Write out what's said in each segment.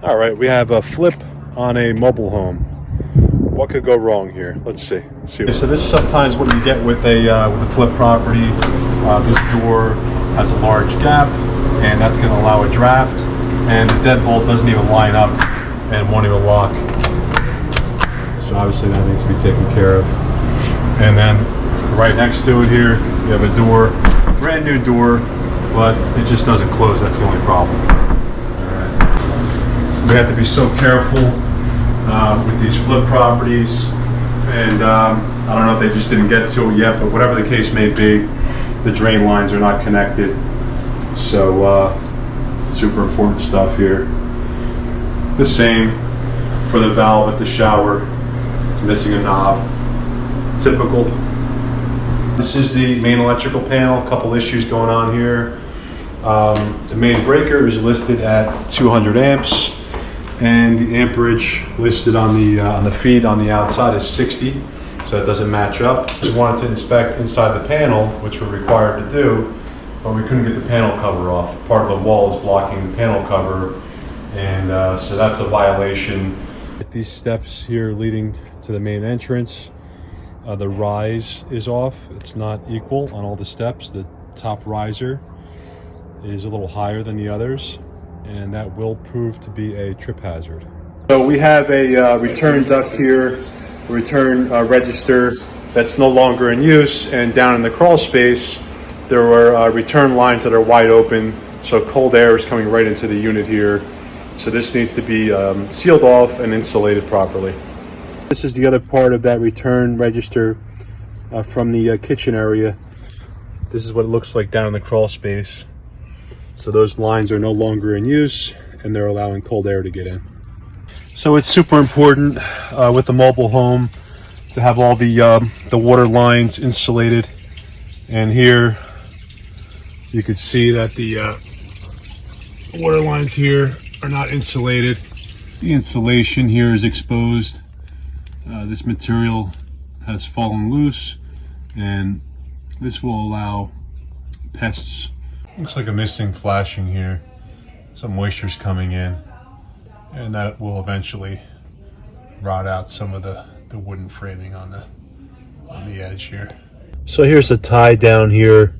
All right, we have a flip on a mobile home. What could go wrong here? Let's see. So this is sometimes what you get with a flip property. This door has a large gap, and that's going to allow a draft. And the deadbolt doesn't even line up and won't even lock. So obviously that needs to be taken care of. And then right next to it here, you have a door, brand new door, but it just doesn't close. That's the only problem. We have to be so careful with these flip properties, and I don't know if they just didn't get to it yet, but whatever the case may be, the drain lines are not connected. So super important stuff here. The same for the valve at the shower. It's missing a knob. Typical. This is the main electrical panel. A couple issues going on here. The main breaker is listed at 200 amps. And the amperage listed on the feed on the outside is 60, so it doesn't match up. Just wanted to inspect inside the panel, which we're required to do, but we couldn't get the panel cover off. Part of the wall is blocking the panel cover, and so that's a violation. These steps here leading to the main entrance, the rise is off. It's not equal on all the steps. The top riser is a little higher than the others, and that will prove to be a trip hazard. So we have a return duct here, a return register that's no longer in use, and down in the crawl space there were return lines that are wide open, so cold air is coming right into the unit here. So this needs to be sealed off and insulated properly. This is the other part of that return register from the kitchen area. This is what it looks like down in the crawl space. So those lines are no longer in use, and they're allowing cold air to get in. So it's super important with the mobile home to have all the water lines insulated. And here you can see that the water lines here are not insulated. The insulation here is exposed. This material has fallen loose, and this will allow pests. Looks like a missing flashing here. Some moisture's coming in, and that will eventually rot out some of the wooden framing on the edge here. So here's the tie down here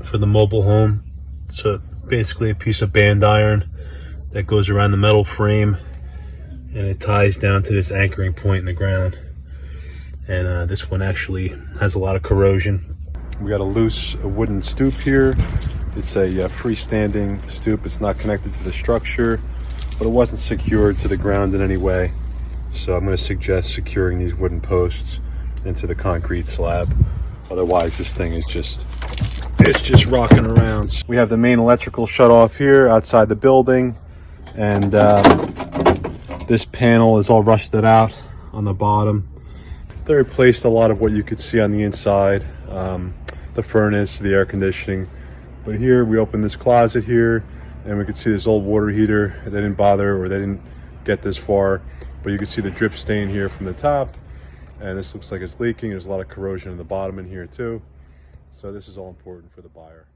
for the mobile home. It's basically a piece of band iron that goes around the metal frame, and it ties down to this anchoring point in the ground. And this one actually has a lot of corrosion. We got a loose wooden stoop here. It's a freestanding stoop. It's not connected to the structure, but it wasn't secured to the ground in any way. So I'm going to suggest securing these wooden posts into the concrete slab. Otherwise, this thing is just rocking around. We have the main electrical shut off here outside the building, and this panel is all rusted out on the bottom. They replaced a lot of what you could see on the inside. The furnace, the air conditioning. But here we open this closet here, and we could see this old water heater. They didn't bother, or they didn't get this far, but you can see the drip stain here from the top, and this looks like it's leaking. There's a lot of corrosion in the bottom in here too. So this is all important for the buyer.